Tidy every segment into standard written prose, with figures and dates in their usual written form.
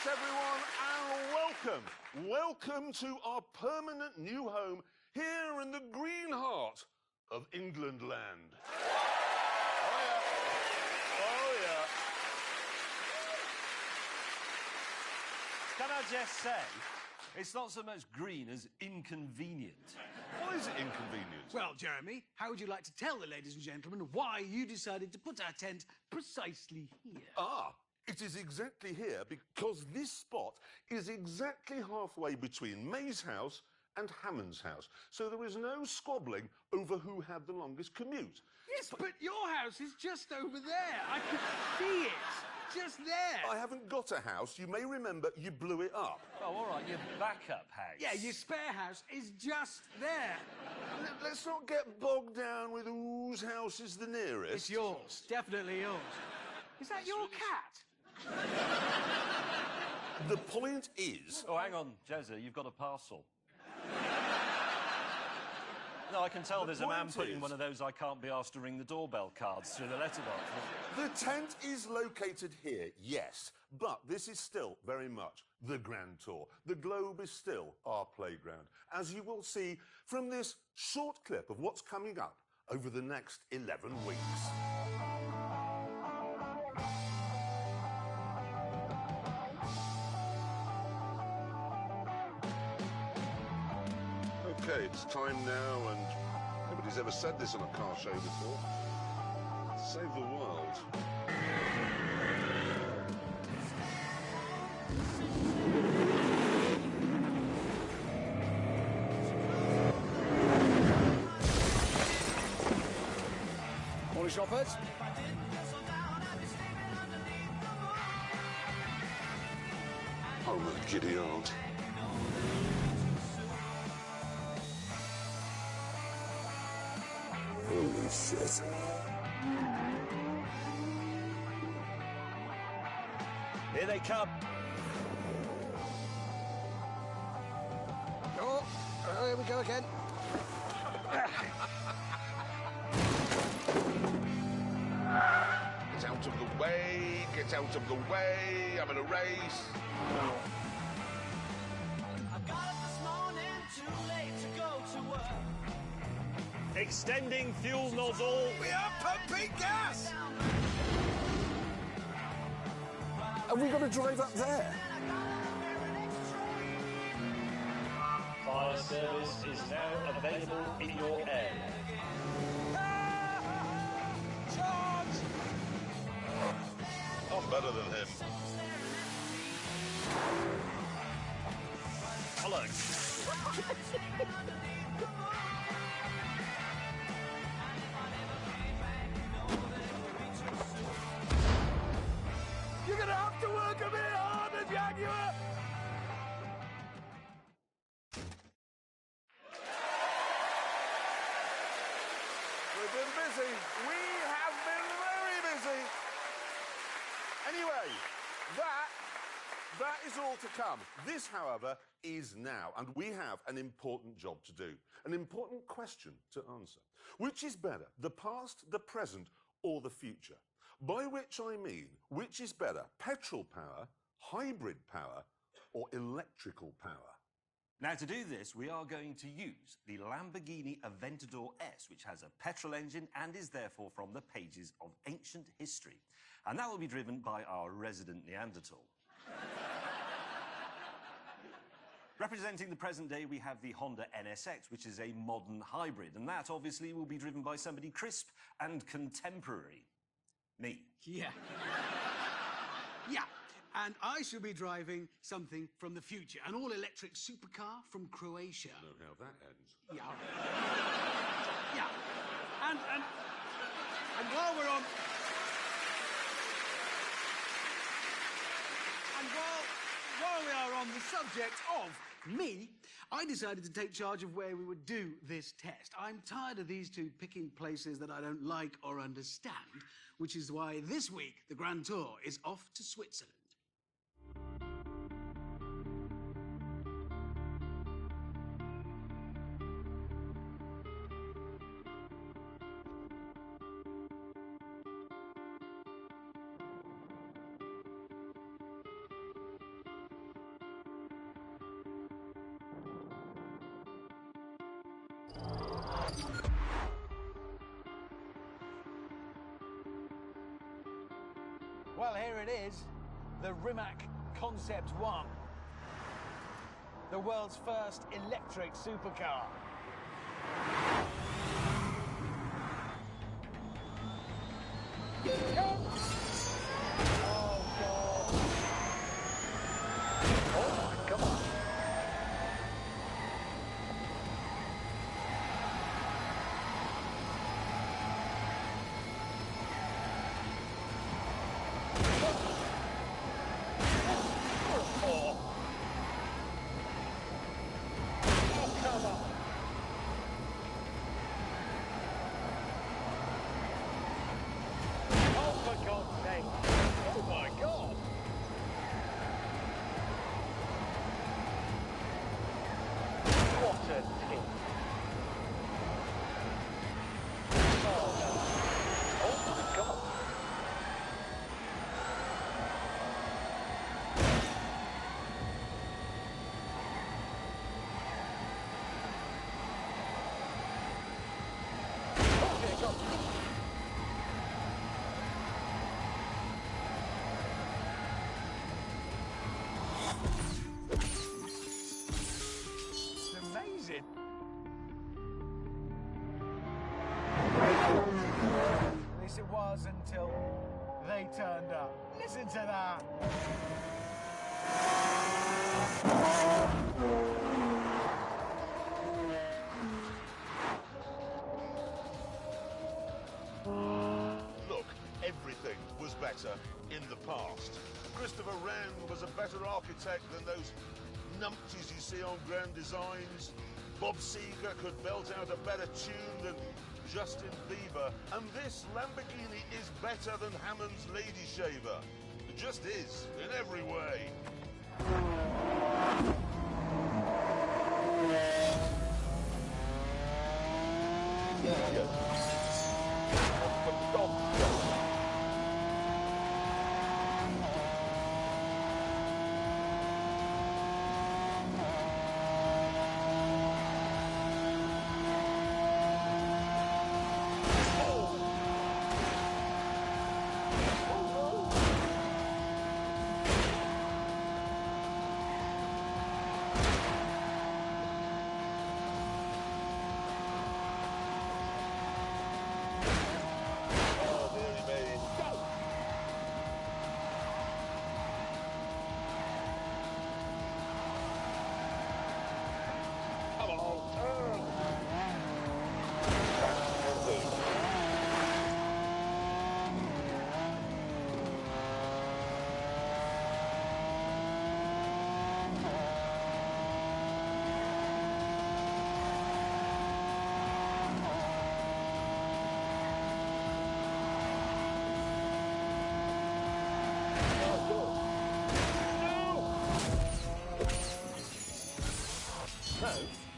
Yes, everyone, and welcome. Welcome to our permanent new home here in the green heart of England land. Oh, yeah. Oh, yeah. Can I just say, it's not so much green as inconvenient. Why is it inconvenient? Well, Jeremy, how would you like to tell the ladies and gentlemen why you decided to put our tent precisely here? It is exactly here because this spot is exactly halfway between May's house and Hammond's house. So there is no squabbling over who had the longest commute. Yes, but your house is just over there. I can see it. Just there. I haven't got a house. You may remember you blew it up. Oh, all right, your backup house. Yeah, your spare house is just there. Let's not get bogged down with whose house is the nearest. It's yours. Definitely yours. Is that your cat? The point is... Oh, hang on, Jezza, you've got a parcel. No, I can tell there's a man putting one of those I can't be asked to ring the doorbell cards through the letterbox. The tent is located here, yes, but this is still very much the Grand Tour. The globe is still our playground, as you will see from this short clip of what's coming up over the next 11 weeks. OK, it's time now, and nobody's ever said this on a car show before. Save the world. Morning, shoppers. Oh, my giddy aunt. Holy shit. Here they come. Oh, here we go again. Get out of the way, get out of the way, I'm in a race. I got up this morning too late to go to work. Extending fuel nozzle. We are pumping gas! Have we got to drive up there? Fire service is now available in your area. Charge! I'm better than him. Bollocks. You're gonna have to work a bit harder, Jaguar! We've been busy. We have been very busy. Anyway, that is all to come. This, however, is now, and we have an important job to do, an important question to answer. Which is better, the past, the present, or the future? By which I mean, which is better, petrol power, hybrid power, or electrical power? Now, to do this, we are going to use the Lamborghini Aventador S, which has a petrol engine and is therefore from the pages of ancient history. And that will be driven by our resident Neanderthal. Representing the present day, we have the Honda NSX, which is a modern hybrid, and that obviously will be driven by somebody crisp and contemporary. Me. Yeah. Yeah. And I shall be driving something from the future, an all-electric supercar from Croatia. I don't know how that ends. Yeah. Yeah. And while we're on... And while we are on the subject of me, I decided to take charge of where we would do this test. I'm tired of these two picking places that I don't like or understand, which is why this week the Grand Tour is off to Switzerland. Well, here it is, the Rimac Concept 1. The world's first electric supercar. Amazing. At least it was until they turned up. Listen to that. Look, everything was better in the past. Christopher Wren was a better architect than those numpties you see on Grand Designs. Bob Seger could belt out a better tune than Justin Bieber. And this Lamborghini is better than Hammond's Lady Shaver. It just is, in every way.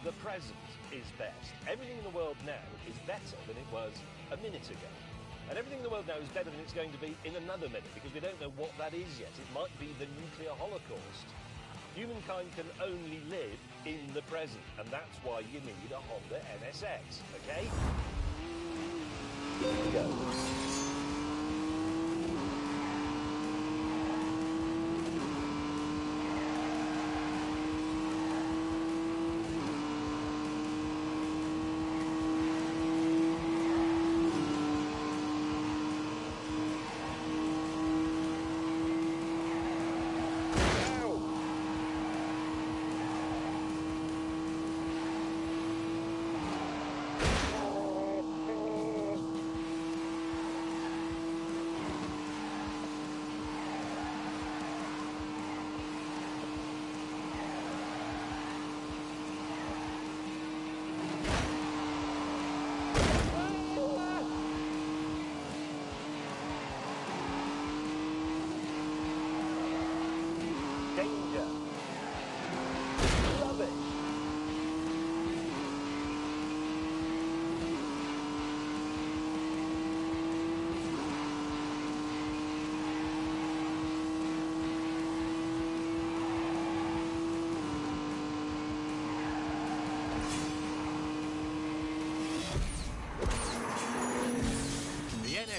The present is best. Everything in the world now is better than it was a minute ago. And everything in the world now is better than it's going to be in another minute, because we don't know what that is yet. It might be the nuclear holocaust. Humankind can only live in the present, and that's why you need a Honda NSX, okay? Here we go.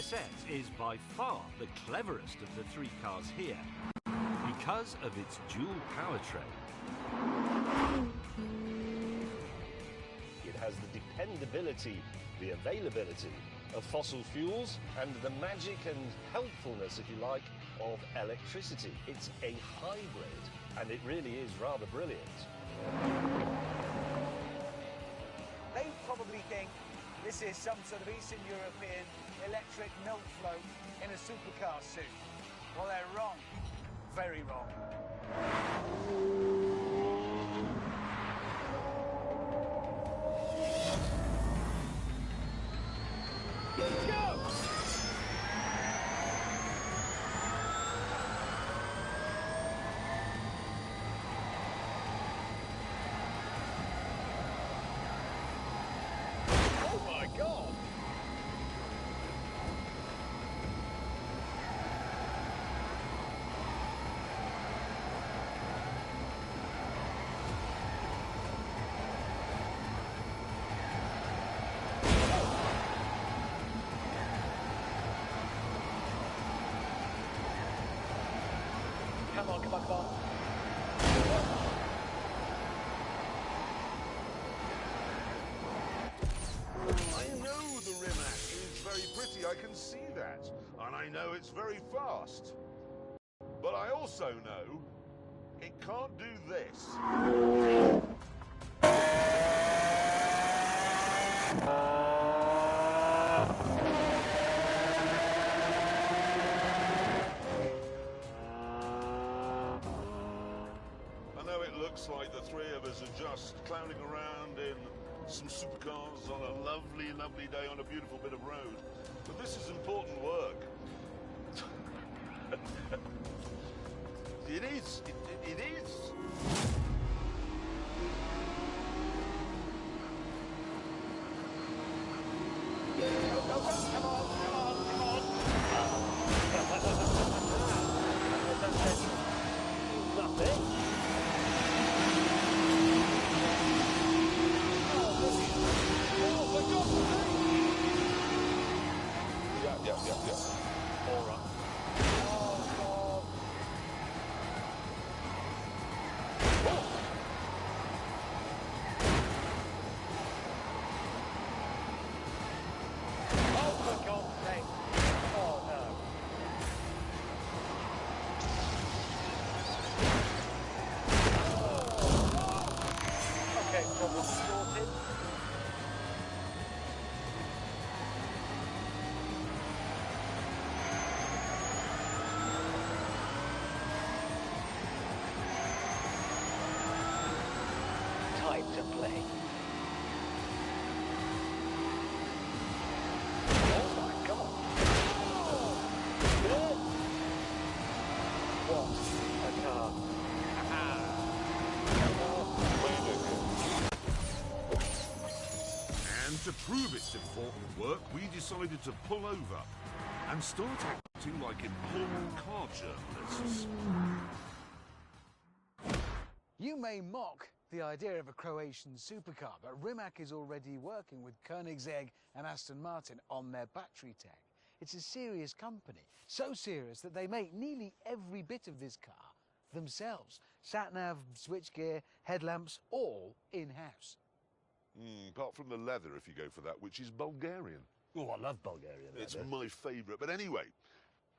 set is by far the cleverest of the three cars here because of its dual powertrain. It has the dependability, the availability of fossil fuels and the magic and helpfulness, if you like, of electricity. It's a hybrid, and it really is rather brilliant. They probably think this is some sort of Eastern European electric milk float in a supercar suit. Well, they're wrong. Very wrong. Let's go! Oh my God! Come on, come on, come on. I know the Rimac is very pretty, I can see that. And I know it's very fast. But I also know it can't do this. I know it looks like the three of us are just clowning around in some supercars on a lovely, lovely day on a beautiful bit of road. But this is important work. It is. It is. Go, go, go. Come on, come on, come on. Nothing. Yeah. All right. Oh, God. Oh, for God's sake. Oh, no. Okay, problem sorted. Time to play. Oh my God. What a car. And to prove its important work, we decided to pull over and start acting like important car journalists. You may mock the idea of a Croatian supercar, but Rimac is already working with Koenigsegg and Aston Martin on their battery tech. It's a serious company, so serious that they make nearly every bit of this car themselves. Sat-nav, switchgear, headlamps, all in-house. Apart from the leather, if you go for that, which is Bulgarian. Oh, I love Bulgarian leather. It's my favourite. But anyway,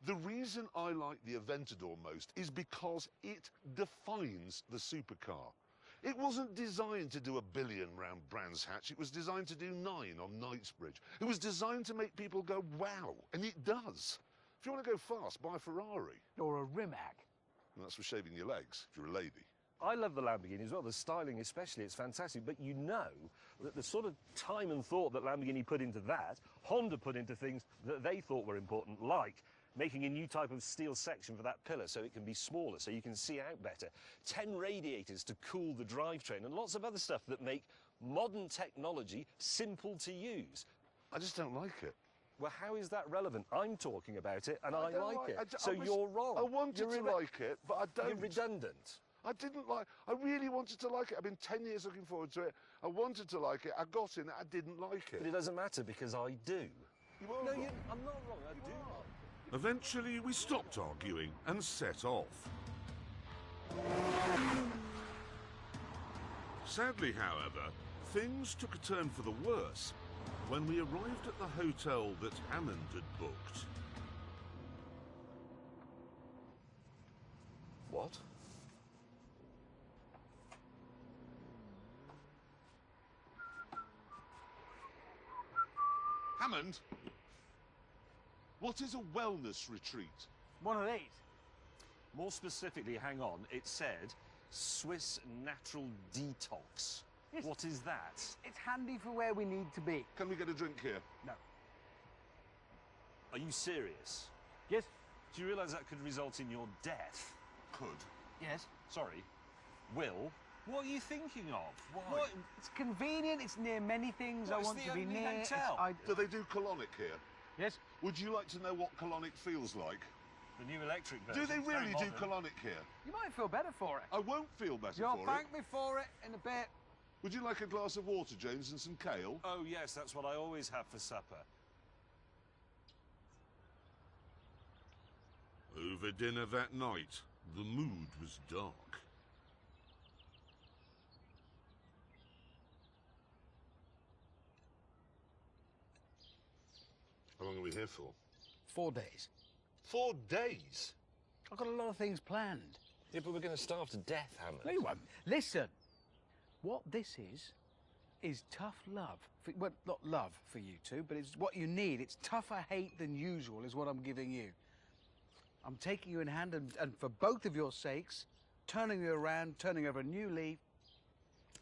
the reason I like the Aventador most is because it defines the supercar. It wasn't designed to do 1 billion round Brands Hatch. It was designed to do 9 on Knightsbridge. It was designed to make people go, wow, and it does. If you want to go fast, buy a Ferrari. Or a Rimac. And that's for shaving your legs, if you're a lady. I love the Lamborghini as well, the styling especially, it's fantastic. But you know that the sort of time and thought that Lamborghini put into that, Honda put into things that they thought were important, like making a new type of steel section for that pillar so it can be smaller, so you can see out better, 10 radiators to cool the drivetrain, and lots of other stuff that make modern technology simple to use. I just don't like it. Well, how is that relevant? I'm talking about it, and I don't like it. I You're wrong. I wanted to like it, but I don't. You're redundant. I didn't like. I really wanted to like it. I've been 10 years looking forward to it. I wanted to like it. I got in it. I didn't like it. But it doesn't matter because I do. You are No, wrong. I'm not wrong. I do. Eventually, we stopped arguing and set off. Sadly, however, things took a turn for the worse when we arrived at the hotel that Hammond had booked. What? Hammond, what is a wellness retreat? One of these. More specifically, hang on, it said Swiss Natural Detox. Yes. What is that? It's handy for where we need to be. Can we get a drink here? No. Are you serious? Yes? Do you realise that could result in your death? Could. Yes. Sorry, Will, what are you thinking of? Why? What? It's convenient. It's near many things Well, I it's want the to be only near. hotel. Do they do colonic here? Yes. Would you like to know what colonic feels like? The new electric version. Do they It's very really do modern. colonic here? You might feel better for it. I won't feel better You'll for thank it. me for it in a bit. Would you like a glass of water, James, and some kale? Oh, yes, that's what I always have for supper. Over dinner that night, the mood was dark. How long are we here for? 4 days. 4 days? I've got a lot of things planned. Yeah, but we're going to starve to death, Hammond. No, you won't. Listen, what this is tough love. Well, not love for you two, but it's what you need. It's tougher hate than usual is what I'm giving you. I'm taking you in hand, and for both of your sakes, turning you around, turning over a new leaf.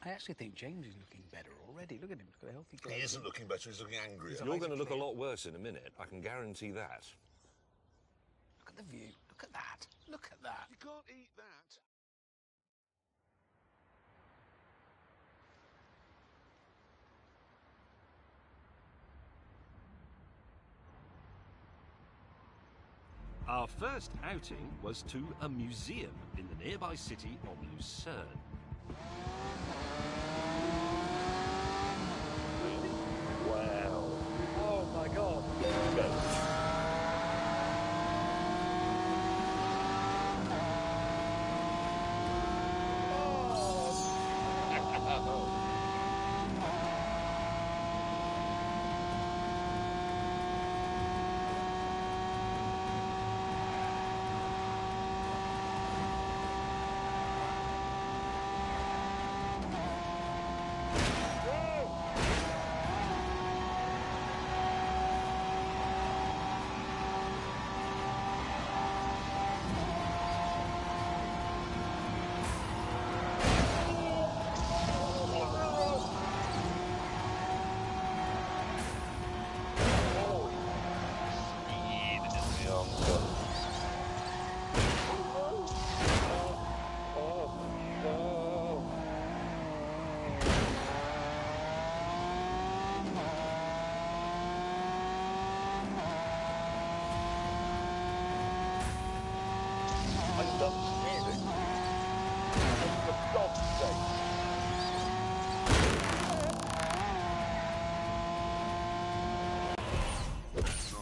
I actually think James is looking better already. Look at him. He's got a healthy glow. He isn't looking better, he's looking angrier. You're going to look a lot worse in a minute. I can guarantee that. Look at the view. Look at that. Look at that. You can't eat that. Our first outing was to a museum in the nearby city of Lucerne. Wow. Oh my God.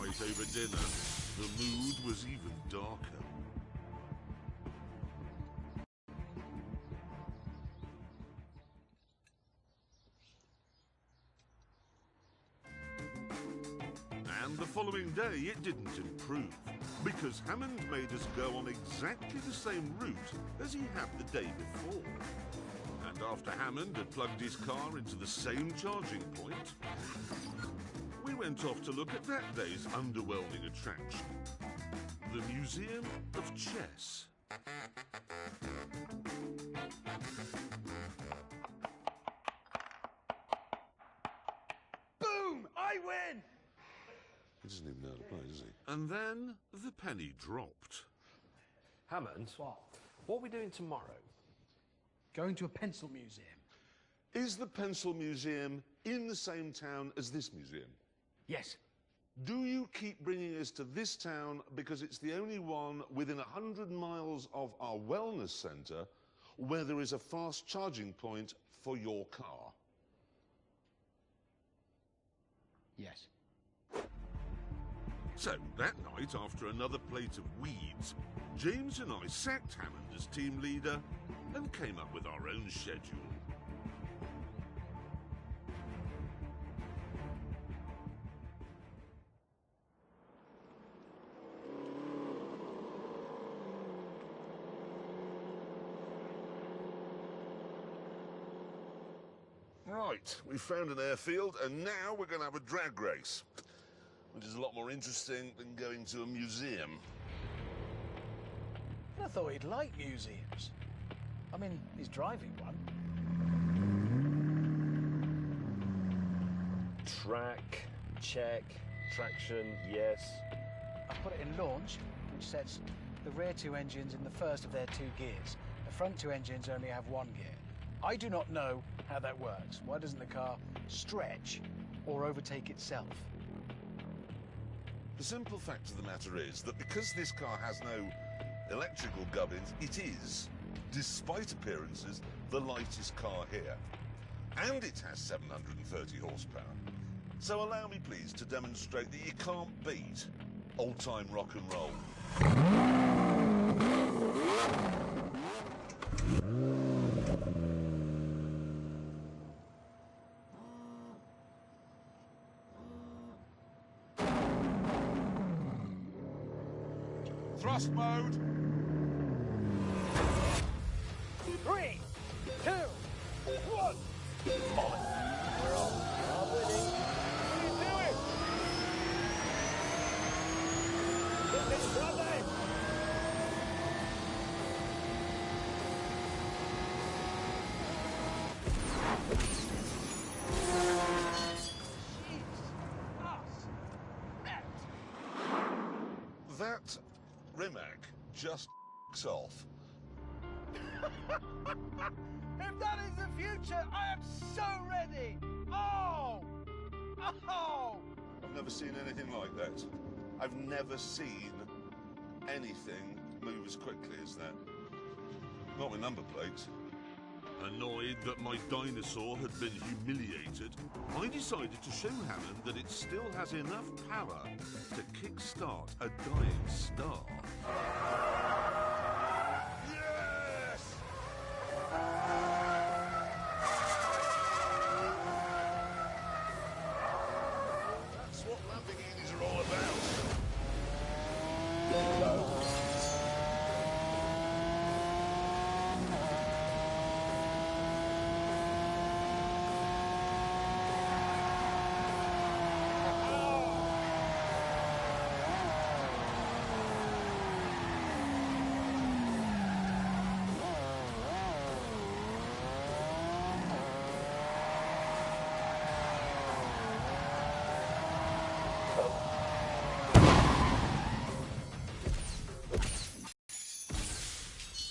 Night over dinner, the mood was even darker. And the following day, it didn't improve, because Hammond made us go on exactly the same route as he had the day before. And after Hammond had plugged his car into the same charging point, we went off to look at that day's underwhelming attraction, the Museum of Chess. Boom! I win! He doesn't even know how to play, does he? And then the penny dropped. Hammond, what are we doing tomorrow? Going to a pencil museum. Is the Pencil Museum in the same town as this museum? Yes. Do you keep bringing us to this town because it's the only one within 100 miles of our wellness centre where there is a fast charging point for your car? Yes. So, that night, after another plate of weeds, James and I sacked Hammond as team leader and came up with our own schedule. Right, we found an airfield, and now we're going to have a drag race, which is a lot more interesting than going to a museum. I thought he'd like museums. I mean, he's driving one. Track, check. Traction, yes. I put it in launch, which sets the rear two engines in the first of their two gears. The front two engines only have one gear. I do not know how that works. Why doesn't the car stretch or overtake itself? The simple fact of the matter is that because this car has no electrical gubbins, it is, despite appearances, the lightest car here. And it has 730 horsepower. So allow me, please, to demonstrate that you can't beat old-time rock and roll. Thrust mode. 3, 2, 1. We're on. I'm winning. What are you doing? Look, it's running. That Rimac just off. If that is the future, I am so ready. Oh! Oh! I've never seen anything like that. I've never seen anything move as quickly as that. Not with number plates. Annoyed that my dinosaur had been humiliated, I decided to show Hammond that it still has enough power to kickstart a dying star. Yes! That's what Lamborghinis are all about.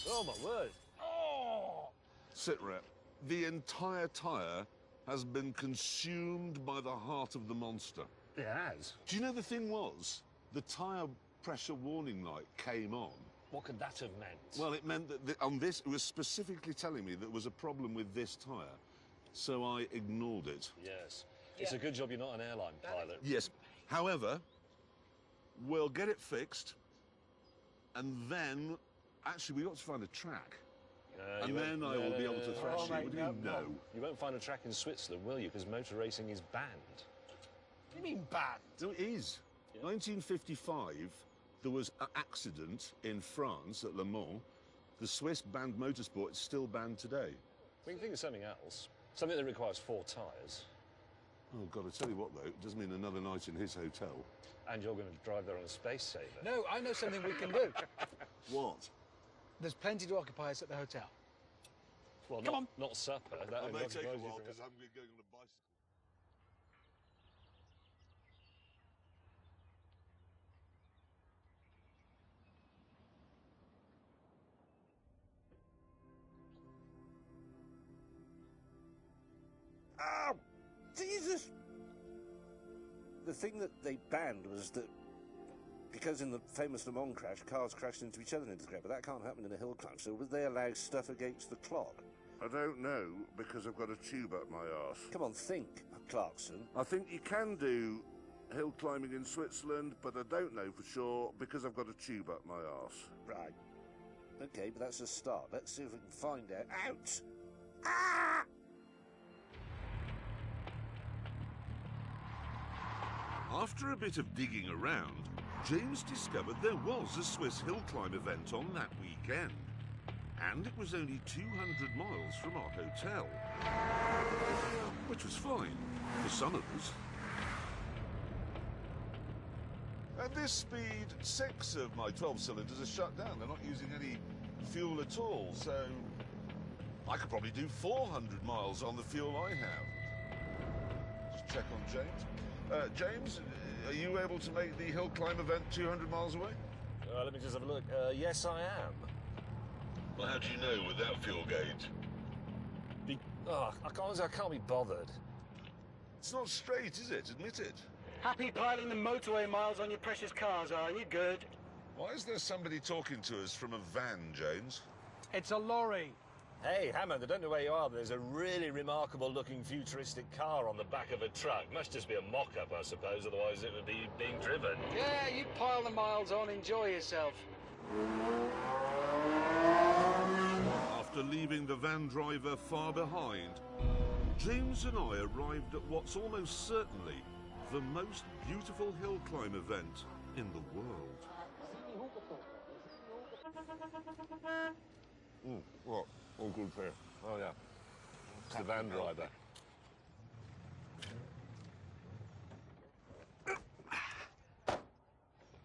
Oh, my word. Oh! Sit rep. The entire tyre has been consumed by the heart of the monster. It has. Do you know the thing was? The tyre pressure warning light came on. What could that have meant? Well, it meant that on this, it was specifically telling me there was a problem with this tyre. So I ignored it. Yes. It's a good job you're not an airline pilot. Yes. However, we'll get it fixed. And then, actually, we got to find a track. And then I will be able to thrash you. What do you know? You won't find a track in Switzerland, will you? Because motor racing is banned. What do you mean banned? No, it is. 1955, there was an accident in France at Le Mans. The Swiss banned motorsport. It's still banned today. We can think of something else. Something that requires 4 tyres. Oh, God, I tell you what, though, it does mean another night in his hotel. And you're going to drive there on a space saver. No, I know something we can do. What? There's plenty to occupy us at the hotel. Well, Come on. not supper. That I only may take a occupies you while for- because I'm going on a bicycle. Ow! Jesus! The thing that they banned was that because in the famous Le Mans crash, cars crashed into each other and into the ground, but that can't happen in a hill climb. So would they allow stuff against the clock? I don't know, because I've got a tube up my arse. Come on, think, Clarkson. I think you can do hill climbing in Switzerland, but I don't know for sure because I've got a tube up my arse. Right. Okay, but that's a start. Let's see if we can find out. Out! Ah! After a bit of digging around, James discovered there was a Swiss hill climb event on that weekend. And it was only 200 miles from our hotel. Which was fine for some of us. At this speed, 6 of my 12 cylinders are shut down. They're not using any fuel at all, so I could probably do 400 miles on the fuel I have. Just check on James. James, are you able to make the hill climb event 200 miles away? Let me just have a look. Yes, I am. Well, how do you know with that fuel gauge? I can't be bothered. It's not straight, is it? Admit it. Happy piling the motorway miles on your precious cars, are you? Good. Why is there somebody talking to us from a van, James? It's a lorry. Hey, Hammond, I don't know where you are, but there's a really remarkable-looking futuristic car on the back of a truck. Must just be a mock-up, I suppose, otherwise it would be being driven. Yeah, you pile the miles on, enjoy yourself. After leaving the van driver far behind, James and I arrived at what's almost certainly the most beautiful hill climb event in the world. What? All good for you. Oh, yeah. It's the van driver.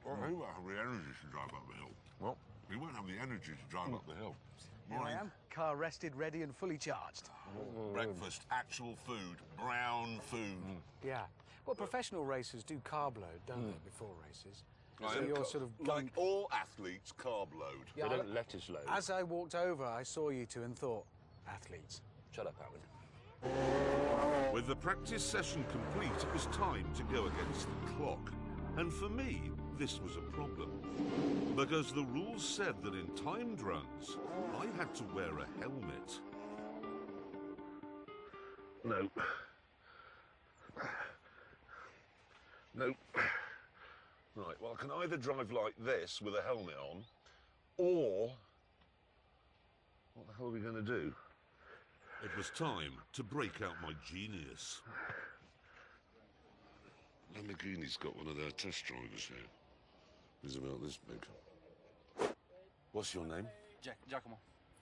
Well, he won't have the energy to drive up the hill. What? He won't have the energy to drive up the hill. Here I am, car rested, ready and fully charged. Breakfast, actual food, brown food. Yeah. Well, professional racers do carb load, don't they, before races? I So am you're sort of like going... all athletes, carb load. Yeah, They don't lettuce load. As I walked over, I saw you two and thought, athletes. Shut up, Hammond. With the practice session complete, it was time to go against the clock. And for me, this was a problem. Because the rules said that in timed runs, I had to wear a helmet. No. No. Right, well, I can either drive like this with a helmet on, or... what the hell are we going to do? It was time to break out my genius. Lamborghini's got one of their test drivers here. He's about this big. What's your name? Giacomo.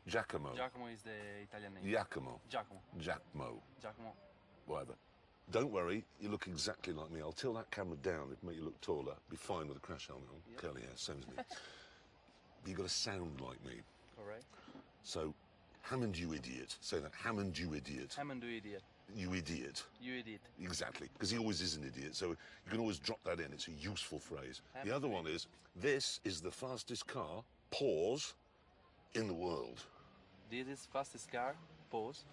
Giacomo. Giacomo is the Italian name. Giacomo. Giacomo. Giacomo. Giacomo. Whatever. Don't worry, you look exactly like me. I'll tilt that camera down, it'll make you look taller. Be fine with a crash helmet on. Yep. Curly hair, same as me. But you got to sound like me. Correct. So, Hammond, you idiot. Say that. Hammond, you idiot. Hammond, you idiot. You idiot. You idiot. Exactly, because he always is an idiot, so you can always drop that in. It's a useful phrase. Hammond. The other one is, this is the fastest car, pause, in the world. This is fastest car, pause,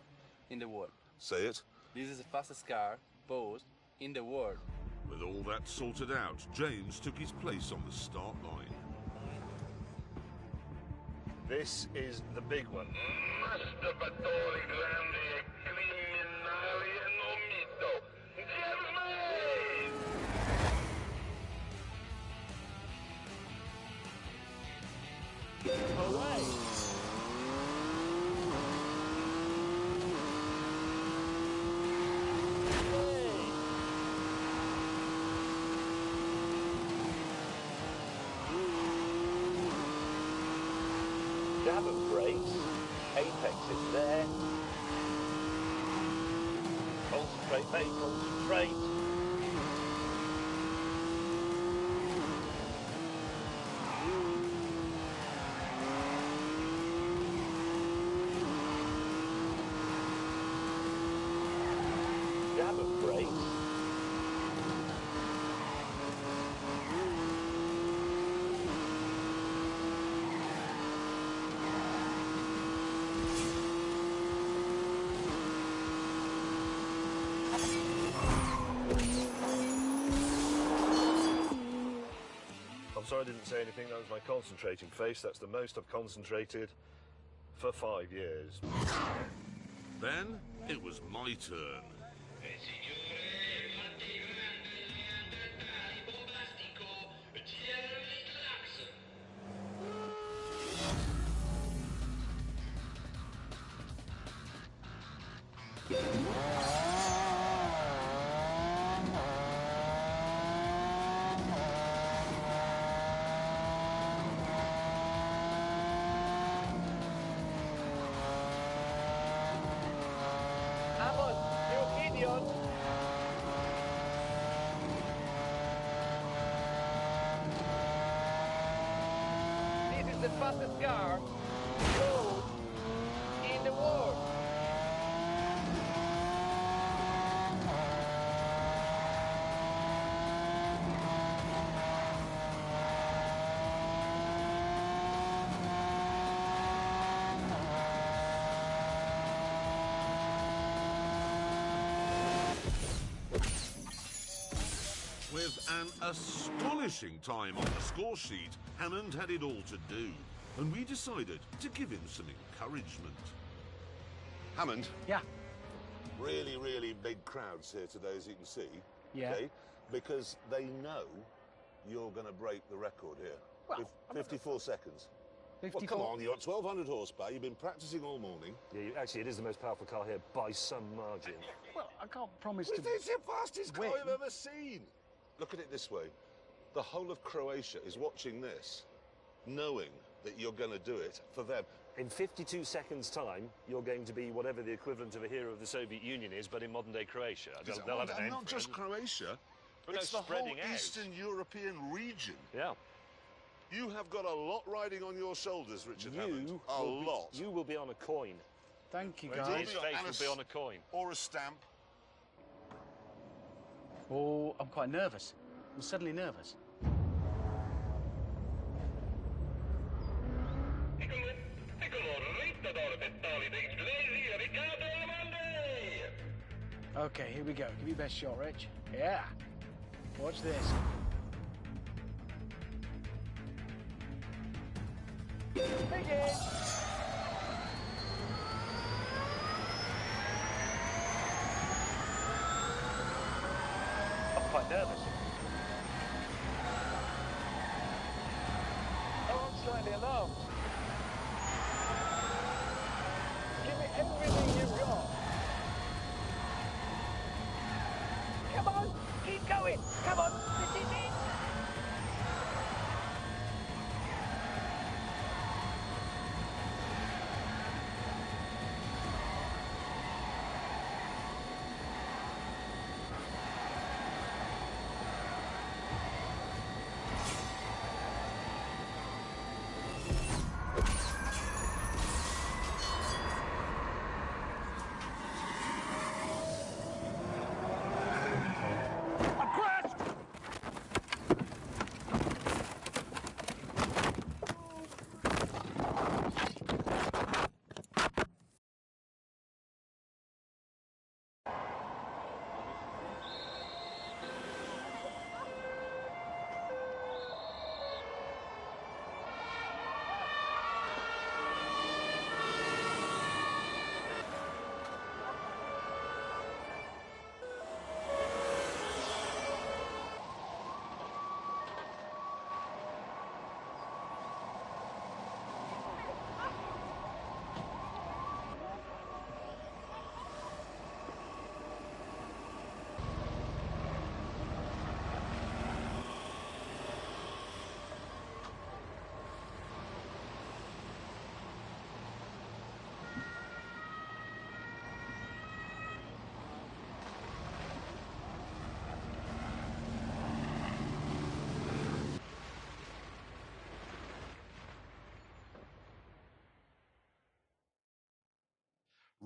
in the world. Say it. This is the fastest car, pause, in the world. With all that sorted out, James took his place on the start line. This is the big one. Away! Dab and brakes. Apex is there. Concentrate, mate, concentrate. Dab and brakes. I'm sorry I didn't say anything. That was my concentrating face. That's the most I've concentrated for 5 years. Then it was my turn. the fastest car goes in the world. With an astonishing time on the score sheet, Hammond had it all to do, and we decided to give him some encouragement. Hammond? Yeah. Really big crowds here today, as you can see. Yeah. Okay? Because they know you're going to break the record here. Well, 54 seconds. 54. Well, come on, you're at 1,200 horsepower. You've been practicing all morning. Yeah, actually, it is the most powerful car here by some margin. Well, I can't promise to... It's the fastest car win. I've ever seen. Look at it this way. The whole of Croatia is watching this, knowing that you're going to do it for them. In 52 seconds' time, you're going to be whatever the equivalent of a hero of the Soviet Union is, but in modern-day Croatia. They'll have a name not for just it. Croatia. But no, It's the whole spreading out. Eastern European region. Yeah. You have got a lot riding on your shoulders, Richard Hammond. A lot. You will be on a coin. Thank you, His guys. face will be on a coin. Or a stamp. Oh, I'm quite nervous. I'm suddenly nervous. Okay, here we go. Give me your best shot, Rich. Yeah. Watch this. Begin. I'm quite nervous. Oh, I'm slightly alarmed. Give me everything you've got. Come on, keep going. Come on, this is it.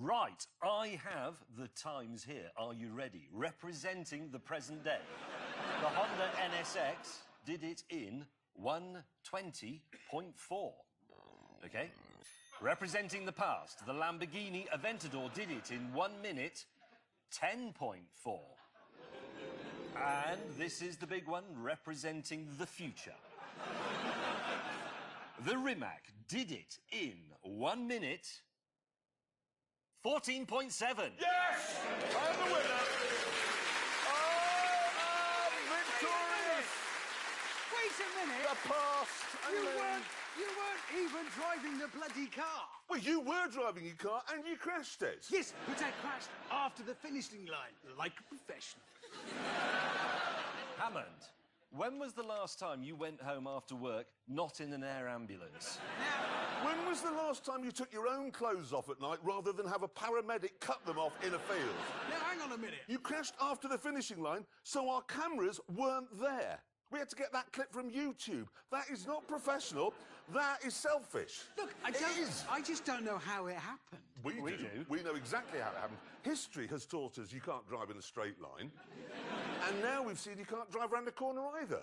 Right, I have the times here. Are you ready? Representing the present day. The Honda NSX did it in 1:20.4. Okay? Representing the past, the Lamborghini Aventador did it in 1 minute 10.4. And this is the big one, representing the future. The Rimac did it in 1 minute 14.7. Yes! I'm the winner! I am victorious! Wait a minute! The past! You weren't even driving the bloody car. Well, you were driving your car and you crashed it. Yes, but I crashed after the finishing line, like a professional. Hammond, when was the last time you went home after work not in an air ambulance? When was the last time you took your own clothes off at night rather than have a paramedic cut them off in a field? Now, hang on a minute. You crashed after the finishing line, so our cameras weren't there. We had to get that clip from YouTube. That is not professional. That is selfish. Look, I just don't know how it happened. We do. We know exactly how it happened. History has taught us you can't drive in a straight line. And now we've seen you can't drive around a corner either.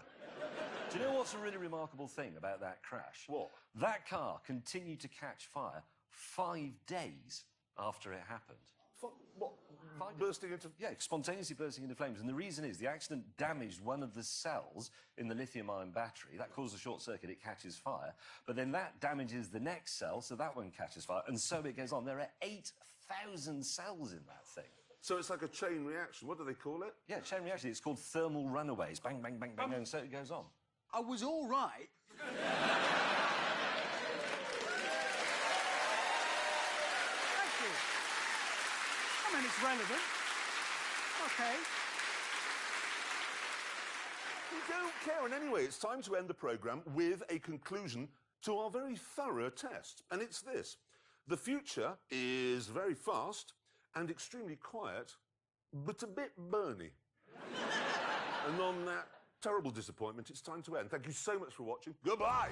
Do you know what's a really remarkable thing about that crash? What? That car continued to catch fire 5 days after it happened. What? Bursting into... Yeah, spontaneously bursting into flames. And the reason is the accident damaged one of the cells in the lithium-ion battery. That caused a short circuit, it catches fire. But then that damages the next cell, so that one catches fire. And so it goes on. There are 8,000 cells in that thing. So it's like a chain reaction. What do they call it? Yeah, chain reaction. It's called thermal runaways. Bang, bang, bang, bang, and so it goes on. I was all right. Thank you. I mean, it's relevant. OK. We don't care. And anyway, it's time to end the programme with a conclusion to our very thorough test. And it's this. The future is very fast and extremely quiet, but a bit burny. And on that terrible disappointment, it's time to end. Thank you so much for watching. Goodbye!